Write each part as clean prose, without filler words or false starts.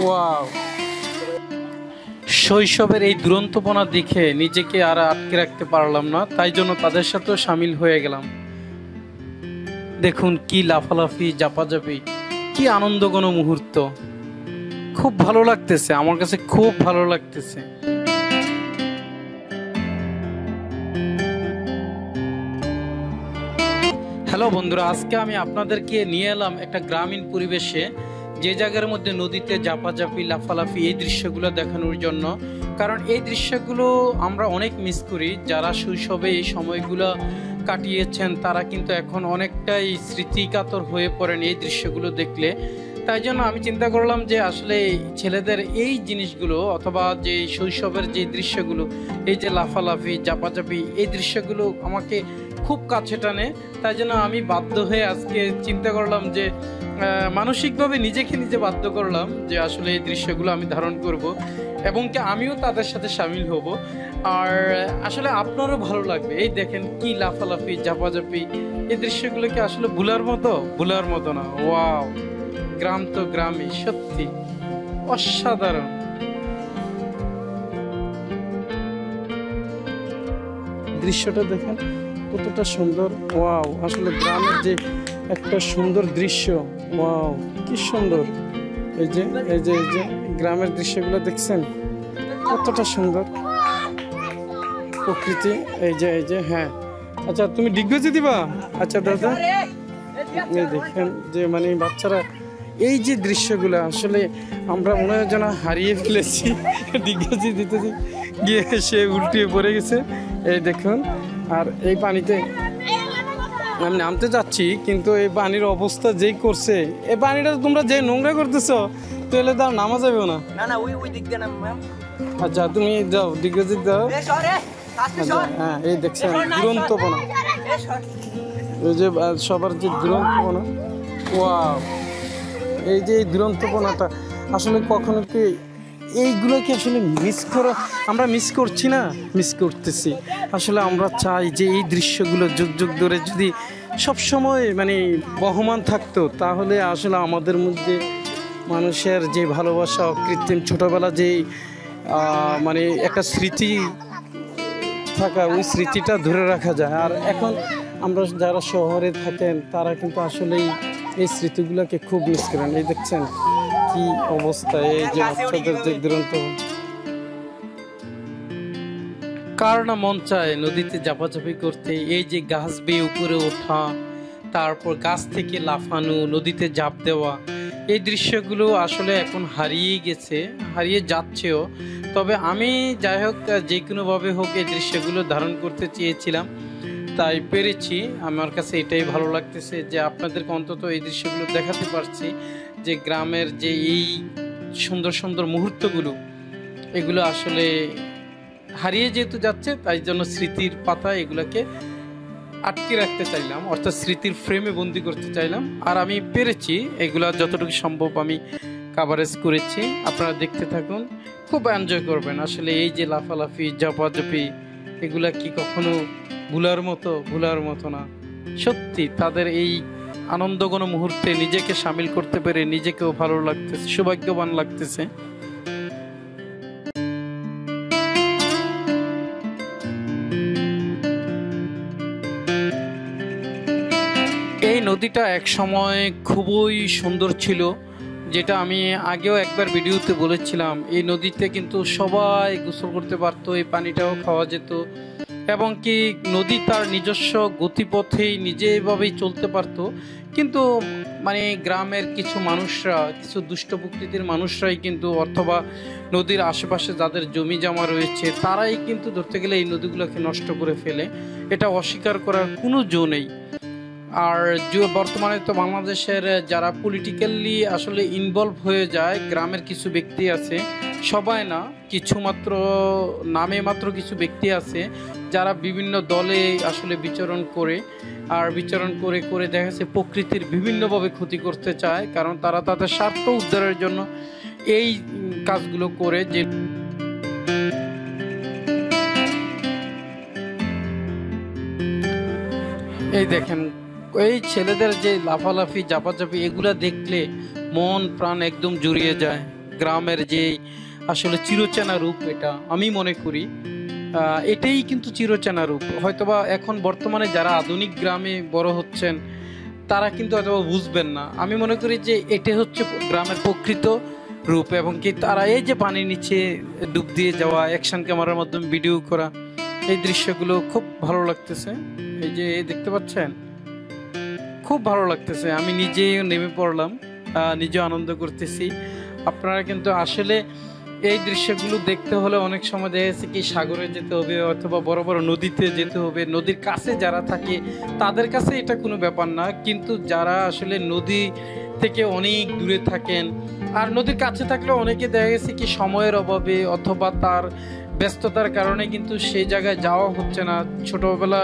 Wow, শৈশবের এই দুরন্তপনা দেখে নিজেকে আর আটকে রাখতে পারলাম না, তাই জন্য তাদের সাথেও সামিল হয়ে গেলাম। দেখুন কি লাফালাফি, জাপাজাপি, কি আনন্দঘন মুহূর্ত। খুব ভালো লাগতেছে, আমার কাছে খুব ভালো লাগতেছে। হ্যালো বন্ধুরা, আজকে আমি আপনাদেরকে নিয়ে এলাম একটা গ্রামীণ পরিবেশে, যে জায়গার মধ্যে নদীতে জাপাজাপি, লাফালাফি, এই দৃশ্যগুলো দেখানোর জন্য। কারণ এই দৃশ্যগুলো আমরা অনেক মিস করি। যারা শৈশবে এই সময়গুলো কাটিয়েছেন তারা কিন্তু এখন অনেকটাই স্মৃতিকাতর হয়ে পড়েন এই দৃশ্যগুলো দেখলে। তাই জন্য আমি চিন্তা করলাম যে আসলে ছেলেদের এই জিনিসগুলো অথবা যে শৈশবের যে দৃশ্যগুলো, এই যে লাফালাফি, জাপাজাপি, এই দৃশ্যগুলো আমাকে খুব কাছে টানে। তাই জন্য আমি বাধ্য হয়ে আজকে চিন্তা করলাম যে মানসিকভাবে নিজেকে নিজে বাধ্য করলাম যে আসলে এই দৃশ্যগুলো আমি ধারণ করব এবং কি আমিও তাদের সাথে সামিল হব। আর আসলে আপনারও ভালো লাগবে। এই দেখেন কি লাফালাফি, জাপাজাপি, এই দৃশ্যগুলোকে আসলে ভুলার মতো না। ওয়াও, গ্রাম তো গ্রামই, সত্যি অসাধারণ। দৃশ্যটা দেখেন কতটা সুন্দর। ওয়াও, আসলে গ্রামের যে একটা সুন্দর দৃশ্য। ওয়াও, কি সুন্দর। এই যে গ্রামের দৃশ্যগুলো দেখছেন কতটা সুন্দর প্রকৃতি। এই যে হ্যাঁ, আচ্ছা তুমি ডিগবাজি দিবা? আচ্ছা দাদা, এই দেখেন যে মানে বাচ্চারা এই যে দৃশ্যগুলো আসলে আমরা মনে হয় যেন হারিয়ে ফেলেছি। ডিগবাজি দিতে গিয়ে সে উল্টিয়ে পড়ে গেছে। এই দেখুন, আর এই পানিতে আমি নামতে যাচ্ছি কিন্তু এই পানির অবস্থা যেই করছে, এই পানিটা তোমরা যে নোংরা করতেছো তাহলে তার নামা যাবে না। আচ্ছা তুমি যাও, ডিগবাজি দাও। হ্যাঁ, এই দেখছেন দুরন্তপনা, এই যে সবার যে দুরন্তপনা। ওয়াও, এই যে এই দুরন্তপনাটা আসলে কখনো কি এইগুলোকে আসলে আমরা মিস করছি না, মিস করতেছি। আসলে আমরা চাই যে এই দৃশ্যগুলো যুগ যুগ ধরে যদি সবসময় মানে বহমান থাকতো, তাহলে আসলে আমাদের মধ্যে মানুষের যে ভালোবাসা, কৃত্রিম ছোটোবেলা যেই মানে একটা স্মৃতি থাকা, ওই স্মৃতিটা ধরে রাখা যায়। আর এখন আমরা যারা শহরে থাকেন তারা কিন্তু আসলেই এই স্মৃতিগুলোকে খুব মিস করেন। এই দেখছেন কি অবস্থা, এই যে বাচ্চাদের যে দুরন্ত। কার না মন চায় নদীতে জাপাজাপি করতে, এই যে গাছ বেয়ে উপরে ওঠা, তারপর গাছ থেকে লাফানো, নদীতে ঝাঁপ দেওয়া, এই দৃশ্যগুলো আসলে এখন হারিয়ে যাচ্ছেও। তবে আমি যাই হোক, যে কোনোভাবে হোক এই দৃশ্যগুলো ধারণ করতে চেয়েছিলাম, তাই পেরেছি। আমার কাছে এটাই ভালো লাগতেছে যে আপনাদেরকে অন্তত এই দৃশ্যগুলো দেখাতে পারছি, যে গ্রামের যে এই সুন্দর সুন্দর মুহূর্তগুলো, এগুলো আসলে হারিয়ে যেহেতু যাচ্ছে, তাই জন্য স্মৃতির পাতা এগুলোকে আটকে রাখতে চাইলাম, অর্থাৎ স্মৃতির ফ্রেমে বন্দি করতে চাইলাম। আর আমি পেরেছি, এগুলা যতটুকু সম্ভব আমি কাভারেজ করেছি। আপনারা দেখতে থাকুন, খুব এনজয় করবেন। আসলে এই যে লাফালাফি, জাপাজাপি, এগুলা কি কখনো ভুলার মতো না। সত্যি তাদের এই আনন্দঘন মুহূর্তে নিজেকে সামিল করতে পেরে নিজেকেও ভালো লাগতেছে, সৌভাগ্যবান লাগতেছে। এই নদীটা এক সময় খুবই সুন্দর ছিল, যেটা আমি আগেও একবার ভিডিওতে বলেছিলাম। এই নদীতে কিন্তু সবাই গোসল করতে পারতো, এই পানিটাও খাওয়া যেত এবং কি নদী তার নিজস্ব গতিপথেই নিজেভাবেই চলতে পারতো। কিন্তু মানে গ্রামের কিছু মানুষরা, কিছু দুষ্ট প্রকৃতির মানুষরাই কিন্তু, অথবা নদীর আশেপাশে যাদের জমি জমা রয়েছে, তারাই কিন্তু ধরতে গেলে এই নদীগুলোকে নষ্ট করে ফেলে। এটা অস্বীকার করার কোনো জো নেই। আর বর্তমানে তো বাংলাদেশের যারা পলিটিক্যালি আসলে ইনভলভ হয়ে যায়, গ্রামের কিছু ব্যক্তি আছে, সবাই না, কিছু মাত্র নামে মাত্র কিছু ব্যক্তি আছে যারা বিভিন্ন দলে আসলে বিচরণ করে, আর বিচরণ করে করে দেখা যাচ্ছে প্রকৃতির বিভিন্নভাবে ক্ষতি করতে চায়। কারণ তারা তাদের স্বার্থ উদ্ধারের জন্য এই কাজগুলো করে। যে এই দেখেন এই ছেলেদের যে লাফালাফি, জাপাজাপি, এগুলা দেখলে মন প্রাণ একদম জুড়িয়ে যায়। গ্রামের যে আসলে চিরচেনা রূপ, এটা আমি মনে করি এটাই কিন্তু চিরচেনা রূপ। হয়তোবা এখন বর্তমানে যারা আধুনিক গ্রামে বড় হচ্ছেন তারা কিন্তু হয়তো বুঝবেন না। আমি মনে করি যে এটা হচ্ছে গ্রামের প্রকৃত রূপ, এবং কি তারা এই যে পানির নিচে ডুব দিয়ে যাওয়া, অ্যাকশন ক্যামেরার মাধ্যমে ভিডিও করা, এই দৃশ্যগুলো খুব ভালো লাগতেছে। এই যে দেখতে পাচ্ছেন, খুব ভালো লাগতেছে। আমি নিজেই নেমে পড়লাম, নিজেও আনন্দ করতেছি। আপনারা কিন্তু আসলে এই দৃশ্যগুলো দেখতে হলে অনেক সময় দেখা যাচ্ছে কি সাগরে যেতে হবে অথবা বড় বড় নদীতে যেতে হবে। নদীর কাছে যারা থাকে তাদের কাছে এটা কোনো ব্যাপার না, কিন্তু যারা আসলে নদী থেকে অনেক দূরে থাকেন, আর নদীর কাছে থাকলে অনেকে দেখা গেছে কি সময়ের অভাবে অথবা তার ব্যস্ততার কারণে কিন্তু সেই জায়গায় যাওয়া হচ্ছে না। ছোটবেলা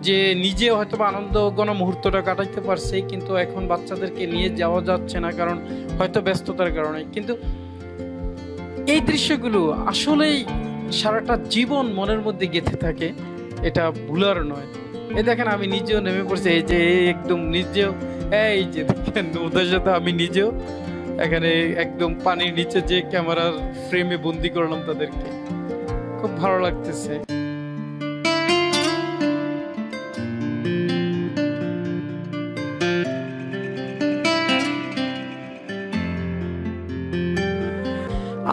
যে নিজে হয়তো আনন্দ ঘন মুহূর্তটা কাটাইতে পারছে, কিন্তু এখন বাচ্চাদেরকে নিয়ে যাওয়া যাচ্ছে না, কারণ হয়তো ব্যস্ততার কারণে। কিন্তু এই দৃশ্যগুলো আসলেই সারাটা জীবন মনের মধ্যে গেঁথে থাকে, এটা ভুলার নয়। এই দেখেন আমি নিজেও নেমে পড়ছি, এই যে একদম নিজেও, এই যে দেখেন ওদের সাথে আমি নিজেও এখানে একদম পানির নিচে যে ক্যামেরার ফ্রেমে বন্দি করলাম তাদেরকে। খুব ভালো লাগতেছে।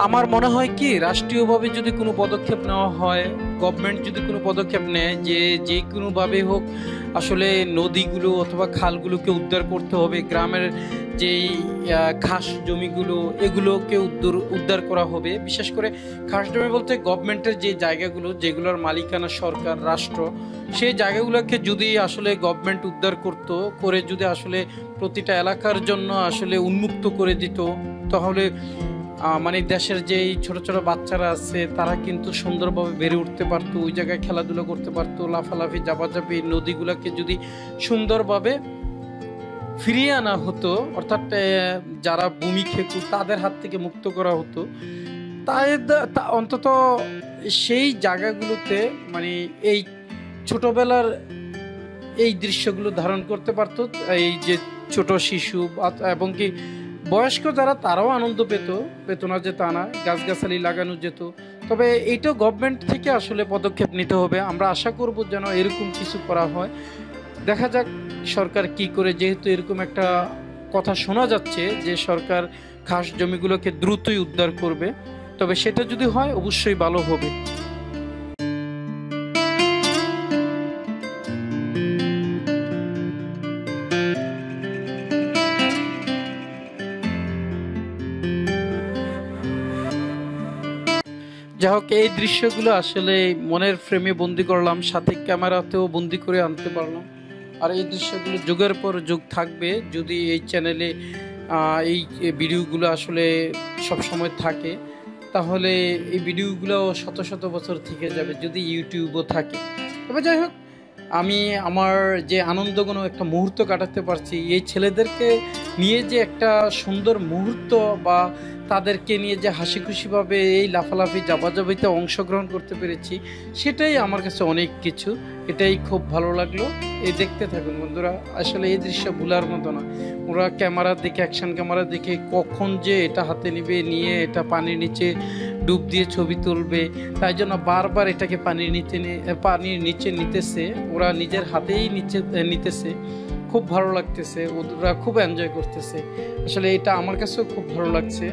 আমার মনে হয় কি রাষ্ট্রীয়ভাবে যদি কোনো পদক্ষেপ নেওয়া হয়, গভর্নমেন্ট যদি কোনো পদক্ষেপ নেয় যে কোনোভাবে হোক আসলে নদীগুলো অথবা খালগুলোকে উদ্ধার করতে হবে, গ্রামের যেই খাস জমিগুলো এগুলোকে উদ্ধার করা হবে। বিশেষ করে খাস জমি বলতে গভর্নমেন্টের যে জায়গাগুলো যেগুলোর মালিকানা সরকার রাষ্ট্র, সেই জায়গাগুলোকে যদি আসলে গভর্নমেন্ট উদ্ধার করতো, করে যদি আসলে প্রতিটা এলাকার জন্য আসলে উন্মুক্ত করে দিত, তাহলে মানে দেশের যেই ছোট ছোট বাচ্চারা আছে তারা কিন্তু সুন্দরভাবে বেড়ে উঠতে পারতো, ওই জায়গায় খেলাধুলা করতে পারতো, লাফালাফি জাপাজাপি, নদীগুলোকে যদি সুন্দরভাবে ফিরিয়ে আনা হতো, অর্থাৎ যারা ভূমি খেকু তাদের হাত থেকে মুক্ত করা হতো, তাই অন্তত সেই জায়গাগুলোতে মানে এই ছোটবেলার এই দৃশ্যগুলো ধারণ করতে পারতো এই যে ছোট শিশু, এবং কি বয়স্ক যারা তারাও আনন্দ পেত না যে তা না, গাছগাছালি লাগানো যেত। তবে এইটাও গভর্নমেন্ট থেকে আসলে পদক্ষেপ নিতে হবে। আমরা আশা করব যেন এরকম কিছু করা হয়। দেখা যাক সরকার কি করে, যেহেতু এরকম একটা কথা শোনা যাচ্ছে যে সরকার খাস জমিগুলোকে দ্রুতই উদ্ধার করবে, তবে সেটা যদি হয় অবশ্যই ভালো হবে। যাই হোক, এই দৃশ্যগুলো আসলে মনের ফ্রেমে বন্দি করলাম, সাথে ক্যামেরাতেও বন্দি করে আনতে পারলাম। আর এই দৃশ্যগুলো যুগের পর যুগ থাকবে যদি এই চ্যানেলে এই ভিডিওগুলো আসলে সব সময় থাকে, তাহলে এই ভিডিওগুলো শত শত বছর থেকে যাবে যদি ইউটিউবও থাকে। তবে যাই হোক, আমি আমার যে আনন্দঘন একটা মুহূর্ত কাটাতে পারছি, এই ছেলেদেরকে নিয়ে যে একটা সুন্দর মুহূর্ত বা তাদেরকে নিয়ে যে হাসি খুশিভাবে এই লাফালাফি জাবাজাবিতে অংশগ্রহণ করতে পেরেছি, সেটাই আমার কাছে অনেক কিছু। এটাই খুব ভালো লাগলো। এই দেখতে থাকুন বন্ধুরা, আসলে এই দৃশ্য ভুলার মতো না। ওরা ক্যামেরা দেখে, অ্যাকশন ক্যামেরা দেখে কখন যে এটা হাতে নিয়ে এটা পানির নিচে ডুব দিয়ে ছবি তুলবে, তাই জন্য বারবার এটাকে পানির নিচে নিতেছে, ওরা নিজের হাতেই নিতেছে। খুব ভালো লাগতেছে, ওরা খুব এনজয় করতেছে। আসলে এটা আমার কাছেও খুব ভালো লাগছে।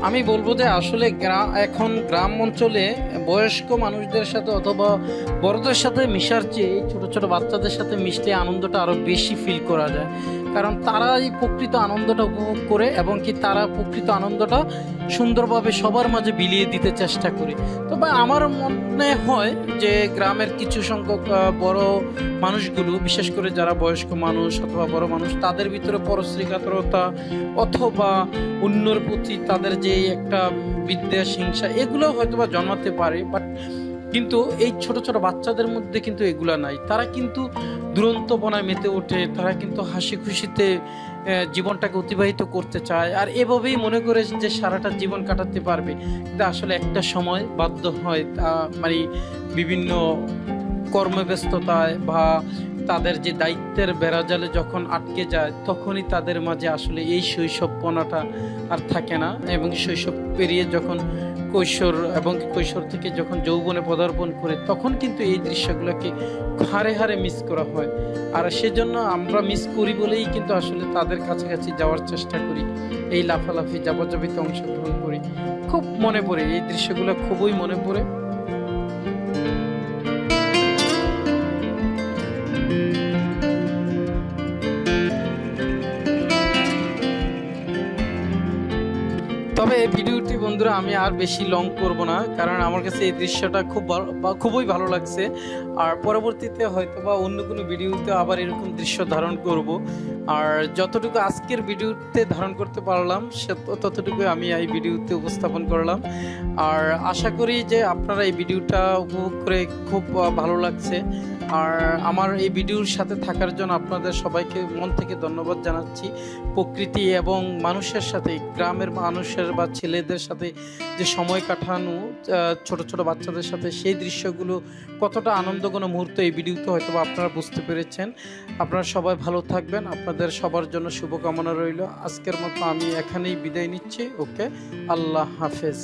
আমি বলবো যে আসলে এখন গ্রাম অঞ্চলে বয়স্ক মানুষদের সাথে অথবা বড়দের সাথে মিশার চেয়ে ছোট ছোট বাচ্চাদের সাথে মিশলে আনন্দটা আরো বেশি ফিল করা যায়, কারণ তারা এই প্রকৃত আনন্দটা উপভোগ করে এবং কি তারা প্রকৃত আনন্দটা সুন্দরভাবে সবার মাঝে বিলিয়ে দিতে চেষ্টা করে। তবে আমার মনে হয় যে গ্রামের কিছু সংখ্যক বড় মানুষগুলো, বিশেষ করে যারা বয়স্ক মানুষ অথবা বড় মানুষ, তাদের ভিতরে পরশ্রীকাতরতা অথবা অন্যর প্রতি তাদের যে একটা বিদ্বেষ, হিংসা, এগুলো হয়তোবা জন্মাতে পারে, বাট কিন্তু এই ছোট ছোট বাচ্চাদের মধ্যে কিন্তু এগুলা নাই। তারা কিন্তু দুরন্তপনায় মেতে ওঠে, তারা কিন্তু হাসি খুশিতে জীবনটাকে অতিবাহিত করতে চায় আর এভাবেই মনে করে যে সারাটা জীবন কাটাতে পারবে, কিন্তু আসলে একটা সময় বাধ্য হয় মানে বিভিন্ন কর্মব্যস্ততায় বা তাদের যে দায়িত্বের বেড়াজালে যখন আটকে যায়, তখনই তাদের মাঝে আসলে এই শৈশবপনাটা আর থাকে না, এবং শৈশব পেরিয়ে যখন কৈশোর এবং কৈশোর থেকে যখন যৌবনে পদার্পণ করে, তখন কিন্তু এই দৃশ্যগুলোকে হারে হারে মিস করা হয়। আর সেজন্য আমরা মিস করি বলেই কিন্তু আসলে তাদের কাছাকাছি যাওয়ার চেষ্টা করি, এই লাফালাফি জাপাজাপিতে অংশগ্রহণ করি। খুব মনে পড়ে এই দৃশ্যগুলো, খুবই মনে পড়ে। তবে এই ভিডিওটি বন্ধুরা আমি আর বেশি লং করব না, কারণ আমার কাছে এই দৃশ্যটা খুবই ভালো লাগছে। আর পরবর্তীতে হয়তো বা অন্য কোনো ভিডিওতে আবার এরকম দৃশ্য ধারণ করব। আর যতটুকু আজকের ভিডিওতে ধারণ করতে পারলাম ততটুকু আমি এই ভিডিওতে উপস্থাপন করলাম। আর আশা করি যে আপনারা এই ভিডিওটা উপভোগ করে খুব ভালো লাগছে। আর আমার এই ভিডিওর সাথে থাকার জন্য আপনাদের সবাইকে মন থেকে ধন্যবাদ জানাচ্ছি। প্রকৃতি এবং মানুষের সাথে, গ্রামের মানুষের বা ছেলেদের সাথে যে সময় কাটানো, ছোট ছোট বাচ্চাদের সাথে, সেই দৃশ্যগুলো কতটা আনন্দঘন মুহূর্ত এই ভিডিওতে হয়তো আপনারা বুঝতে পেরেছেন। আপনারা সবাই ভালো থাকবেন, আপনাদের সবার জন্য শুভকামনা রইল। আজকের মতো আমি এখানেই বিদায় নিচ্ছি। ওকে, আল্লাহ হাফেজ।